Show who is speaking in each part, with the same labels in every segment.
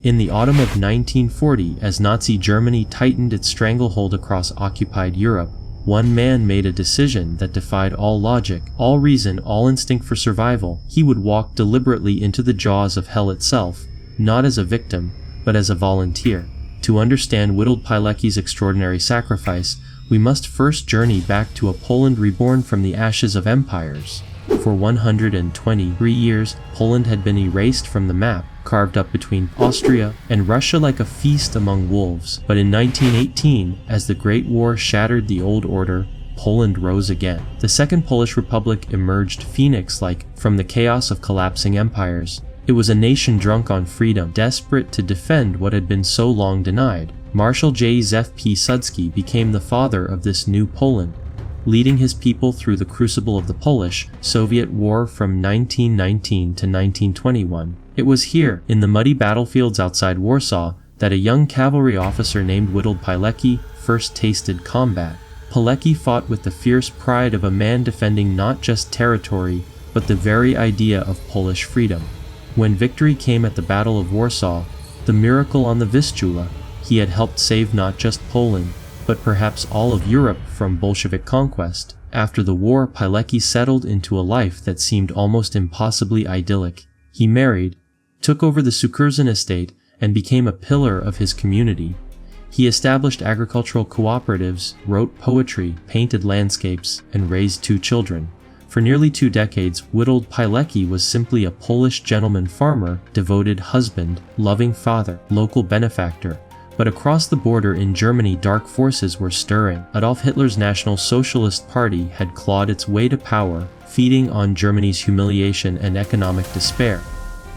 Speaker 1: In the autumn of 1940, as Nazi Germany tightened its stranglehold across occupied Europe, one man made a decision that defied all logic, all reason, all instinct for survival. He would walk deliberately into the jaws of hell itself, not as a victim, but as a volunteer. To understand Witold Pilecki's extraordinary sacrifice, we must first journey back to a Poland reborn from the ashes of empires. For 123 years, Poland had been erased from the map, carved up between Austria and Russia like a feast among wolves. But in 1918, as the Great War shattered the old order, Poland rose again. The Second Polish Republic emerged phoenix-like from the chaos of collapsing empires. It was a nation drunk on freedom, desperate to defend what had been so long denied. Marshal Józef Piłsudski became the father of this new Poland, leading his people through the crucible of the Polish-Soviet War from 1919 to 1921. It was here, in the muddy battlefields outside Warsaw, that a young cavalry officer named Witold Pilecki first tasted combat. Pilecki fought with the fierce pride of a man defending not just territory, but the very idea of Polish freedom. When victory came at the Battle of Warsaw, the miracle on the Vistula, he had helped save not just Poland, but perhaps all of Europe from Bolshevik conquest. After the war, Pilecki settled into a life that seemed almost impossibly idyllic. He married, took over the Sukerzin estate, and became a pillar of his community. He established agricultural cooperatives, wrote poetry, painted landscapes, and raised 2 children. For nearly 2 decades, Witold Pilecki was simply a Polish gentleman farmer, devoted husband, loving father, local benefactor. But across the border in Germany, dark forces were stirring. Adolf Hitler's National Socialist Party had clawed its way to power, feeding on Germany's humiliation and economic despair.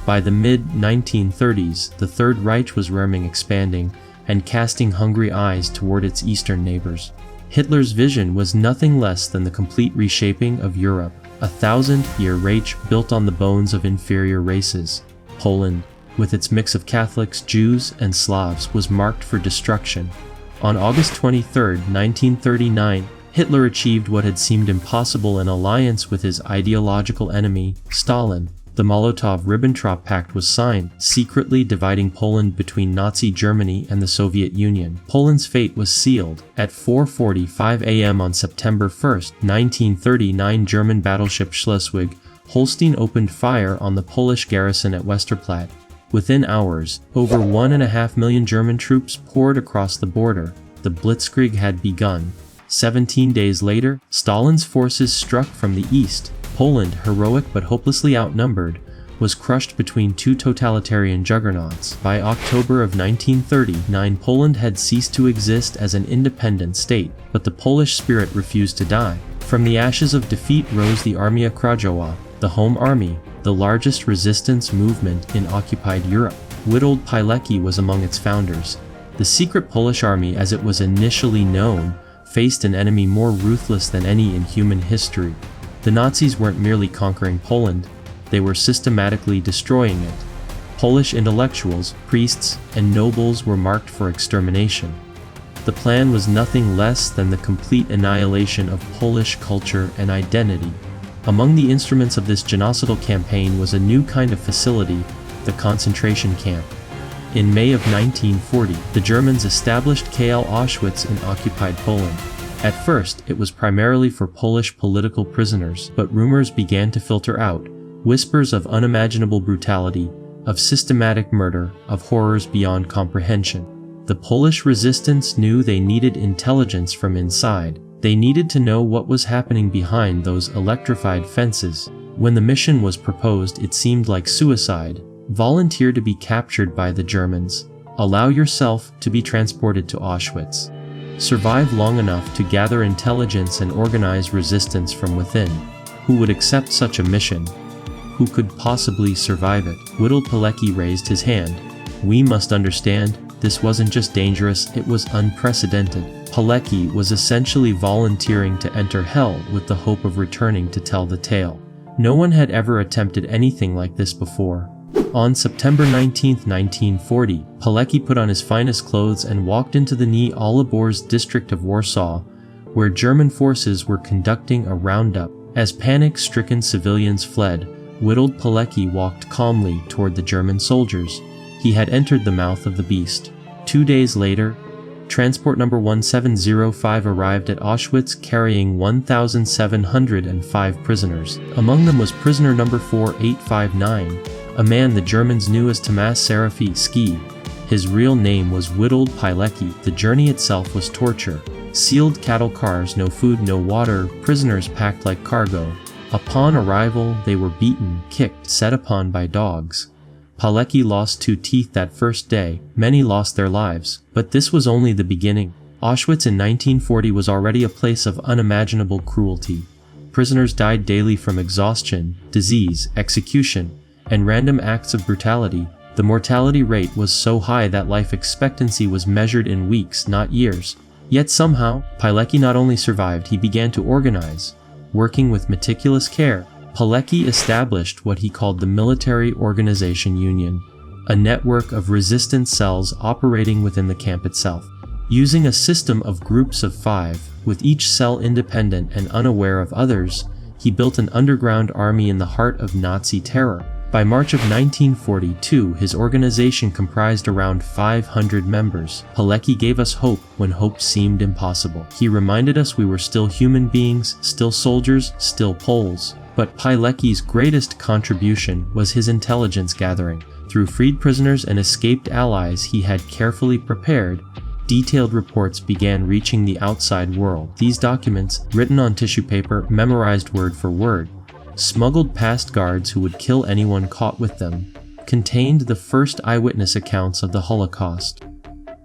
Speaker 1: By the mid-1930s, the Third Reich was roaming, expanding, and casting hungry eyes toward its eastern neighbors. Hitler's vision was nothing less than the complete reshaping of Europe, a 1,000-year Reich built on the bones of inferior races. Poland, with its mix of Catholics, Jews, and Slavs, was marked for destruction. On August 23, 1939, Hitler achieved what had seemed impossible: an alliance with his ideological enemy, Stalin. The Molotov-Ribbentrop Pact was signed, secretly dividing Poland between Nazi Germany and the Soviet Union. Poland's fate was sealed. At 4:45 a.m. on September 1, 1939, German battleship Schleswig-Holstein opened fire on the Polish garrison at Westerplatte. Within hours, over 1.5 million German troops poured across the border. The Blitzkrieg had begun. 17 days later, Stalin's forces struck from the east. Poland, heroic but hopelessly outnumbered, was crushed between 2 totalitarian juggernauts. By October of 1939, Poland had ceased to exist as an independent state, but the Polish spirit refused to die. From the ashes of defeat rose the Armia Krajowa, the Home Army, the largest resistance movement in occupied Europe. Witold Pilecki was among its founders. The secret Polish army, as it was initially known, faced an enemy more ruthless than any in human history. The Nazis weren't merely conquering Poland, they were systematically destroying it. Polish intellectuals, priests, and nobles were marked for extermination. The plan was nothing less than the complete annihilation of Polish culture and identity. Among the instruments of this genocidal campaign was a new kind of facility, the concentration camp. In May of 1940, the Germans established KL Auschwitz in occupied Poland. At first, it was primarily for Polish political prisoners, but rumors began to filter out, whispers of unimaginable brutality, of systematic murder, of horrors beyond comprehension. The Polish resistance knew they needed intelligence from inside. They needed to know what was happening behind those electrified fences. When the mission was proposed, it seemed like suicide. Volunteer to be captured by the Germans. Allow yourself to be transported to Auschwitz. Survive long enough to gather intelligence and organize resistance from within. Who would accept such a mission? Who could possibly survive it? Witold Pilecki raised his hand. We must understand, this wasn't just dangerous, it was unprecedented. Pilecki was essentially volunteering to enter hell with the hope of returning to tell the tale. No one had ever attempted anything like this before. On September 19, 1940, Pilecki put on his finest clothes and walked into the Nie Oliborz district of Warsaw, where German forces were conducting a roundup. As panic-stricken civilians fled, Witold Pilecki walked calmly toward the German soldiers. He had entered the mouth of the beast. 2 days later, transport number 1705 arrived at Auschwitz carrying 1,705 prisoners. Among them was prisoner number 4859, a man the Germans knew as Tomasz Seraficki. His real name was Witold Pilecki. The journey itself was torture. Sealed cattle cars, no food, no water, prisoners packed like cargo. Upon arrival, they were beaten, kicked, set upon by dogs. Pilecki lost 2 teeth that first day. Many lost their lives. But this was only the beginning. Auschwitz in 1940 was already a place of unimaginable cruelty. Prisoners died daily from exhaustion, disease, execution, and random acts of brutality. The mortality rate was so high that life expectancy was measured in weeks, not years. Yet somehow, Pilecki not only survived, he began to organize. Working with meticulous care, Pilecki established what he called the Military Organization Union, a network of resistance cells operating within the camp itself. Using a system of groups of 5, with each cell independent and unaware of others, he built an underground army in the heart of Nazi terror. By March of 1942, his organization comprised around 500 members. Pilecki gave us hope when hope seemed impossible. He reminded us we were still human beings, still soldiers, still Poles. But Pilecki's greatest contribution was his intelligence gathering. Through freed prisoners and escaped allies he had carefully prepared, detailed reports began reaching the outside world. These documents, written on tissue paper, memorized word for word, smuggled past guards who would kill anyone caught with them, contained the first eyewitness accounts of the Holocaust.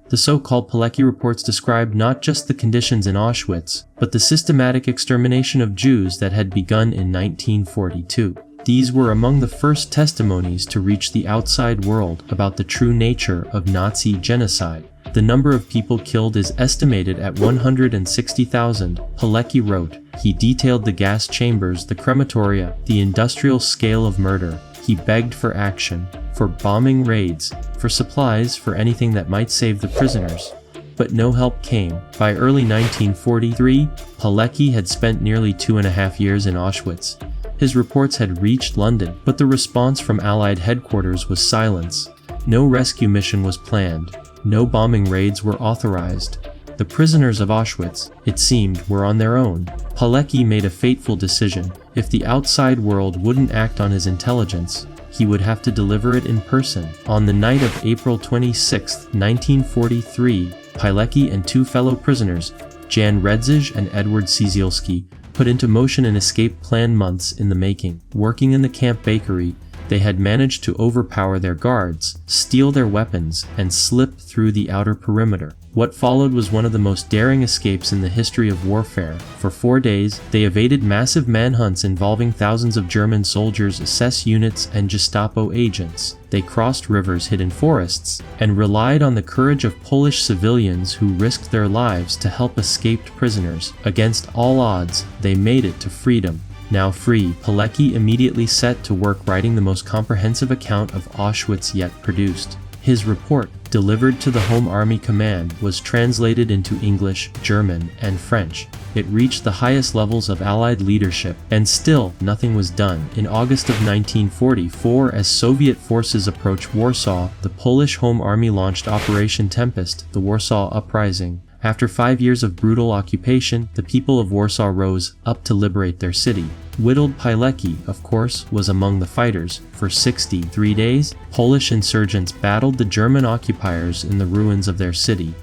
Speaker 1: The so-called Pilecki reports described not just the conditions in Auschwitz, but the systematic extermination of Jews that had begun in 1942. These were among the first testimonies to reach the outside world about the true nature of Nazi genocide. The number of people killed is estimated at 160,000, Pilecki wrote. He detailed the gas chambers, the crematoria, the industrial scale of murder. He begged for action, for bombing raids, for supplies, for anything that might save the prisoners. But no help came. By early 1943, Pilecki had spent nearly 2.5 years in Auschwitz. His reports had reached London, but the response from Allied headquarters was silence. No rescue mission was planned. No bombing raids were authorized. The prisoners of Auschwitz, it seemed, were on their own. Pilecki made a fateful decision. If the outside world wouldn't act on his intelligence, he would have to deliver it in person. On the night of April 26, 1943, Pilecki and 2 fellow prisoners, Jan Redzig and Edward Ciesielski, put into motion an escape plan months in the making. Working in the camp bakery, they had managed to overpower their guards, steal their weapons, and slip through the outer perimeter. What followed was one of the most daring escapes in the history of warfare. For 4 days, they evaded massive manhunts involving thousands of German soldiers, SS units, and Gestapo agents. They crossed rivers, hid in forests, and relied on the courage of Polish civilians who risked their lives to help escaped prisoners. Against all odds, they made it to freedom. Now free, Pilecki immediately set to work writing the most comprehensive account of Auschwitz yet produced. His report, delivered to the Home Army Command, was translated into English, German, and French. It reached the highest levels of Allied leadership, and still nothing was done. In August of 1944, as Soviet forces approached Warsaw, the Polish Home Army launched Operation Tempest, the Warsaw Uprising. After 5 years of brutal occupation, the people of Warsaw rose up to liberate their city. Witold Pilecki, of course, was among the fighters. For 63 days, Polish insurgents battled the German occupiers in the ruins of their city.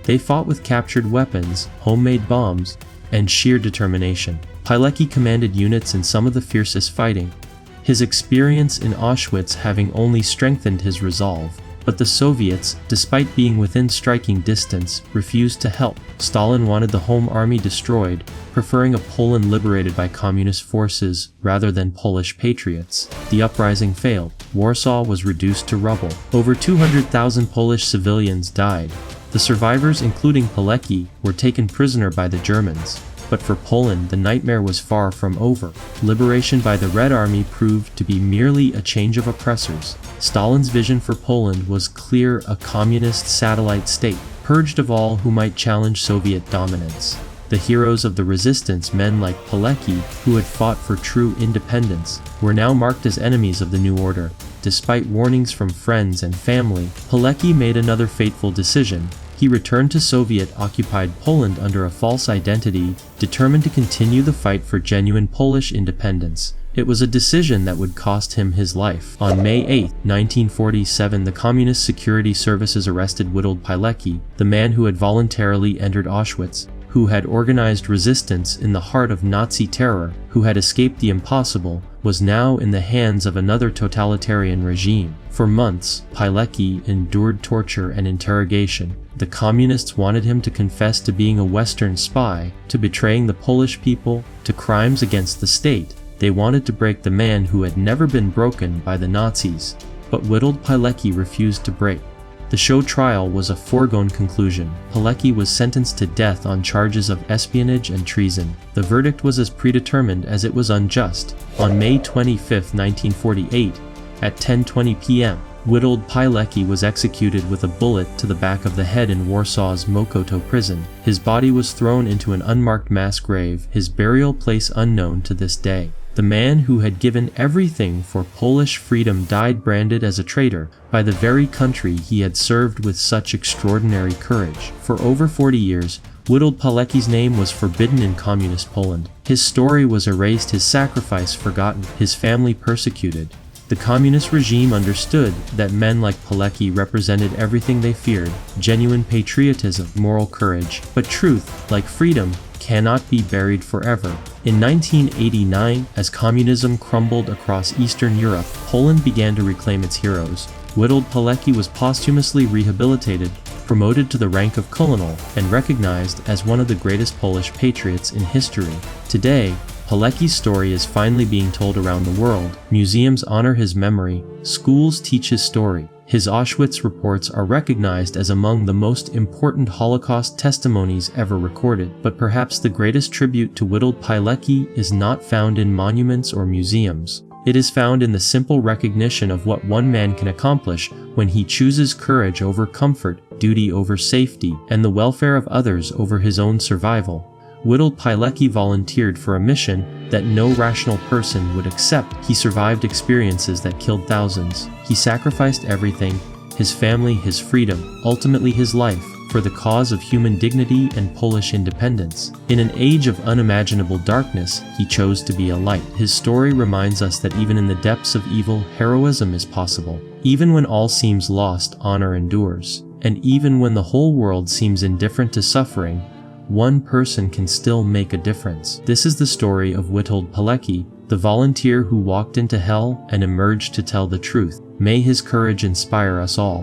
Speaker 1: They fought with captured weapons, homemade bombs, and sheer determination. Pilecki commanded units in some of the fiercest fighting, his experience in Auschwitz having only strengthened his resolve. But the Soviets, despite being within striking distance, refused to help. Stalin wanted the Home Army destroyed, preferring a Poland liberated by communist forces rather than Polish patriots. The uprising failed. Warsaw was reduced to rubble. Over 200,000 Polish civilians died. The survivors, including Pilecki, were taken prisoner by the Germans. But for Poland, the nightmare was far from over. Liberation by the Red Army proved to be merely a change of oppressors. Stalin's vision for Poland was clear: a communist satellite state, purged of all who might challenge Soviet dominance. The heroes of the resistance, men like Pilecki, who had fought for true independence, were now marked as enemies of the new order. despite warnings from friends and family, Pilecki made another fateful decision. He returned to Soviet-occupied Poland under a false identity, determined to continue the fight for genuine Polish independence. It was a decision that would cost him his life. On May 8, 1947, the Communist Security Services arrested Witold Pilecki, the man who had voluntarily entered Auschwitz, who had organized resistance in the heart of Nazi terror, who had escaped the impossible, was now in the hands of another totalitarian regime. For months, Pilecki endured torture and interrogation. The communists wanted him to confess to being a Western spy, to betraying the Polish people, to crimes against the state. They wanted to break the man who had never been broken by the Nazis. But Witold Pilecki refused to break. The show trial was a foregone conclusion. Pilecki was sentenced to death on charges of espionage and treason. The verdict was as predetermined as it was unjust. On May 25, 1948, at 10:20 p.m., Witold Pilecki was executed with a bullet to the back of the head in Warsaw's Mokoto prison. His body was thrown into an unmarked mass grave, his burial place unknown to this day. The man who had given everything for Polish freedom died branded as a traitor by the very country he had served with such extraordinary courage. For over 40 years, Witold Pilecki's name was forbidden in communist Poland. His story was erased, his sacrifice forgotten, his family persecuted. The communist regime understood that men like Pilecki represented everything they feared: genuine patriotism, moral courage. But truth, like freedom, cannot be buried forever. In 1989, as communism crumbled across Eastern Europe, Poland began to reclaim its heroes. Witold Pilecki was posthumously rehabilitated, promoted to the rank of colonel, and recognized as one of the greatest Polish patriots in history. Today, Pilecki's story is finally being told around the world. Museums honor his memory, schools teach his story. His Auschwitz reports are recognized as among the most important Holocaust testimonies ever recorded. But perhaps the greatest tribute to Witold Pilecki is not found in monuments or museums. It is found in the simple recognition of what one man can accomplish when he chooses courage over comfort, duty over safety, and the welfare of others over his own survival. Witold Pilecki volunteered for a mission that no rational person would accept. He survived experiences that killed thousands. He sacrificed everything, his family, his freedom, ultimately his life, for the cause of human dignity and Polish independence. In an age of unimaginable darkness, he chose to be a light. His story reminds us that even in the depths of evil, heroism is possible. Even when all seems lost, honor endures. And even when the whole world seems indifferent to suffering, one person can still make a difference. This is the story of Witold Pilecki, the volunteer who walked into hell and emerged to tell the truth. May his courage inspire us all.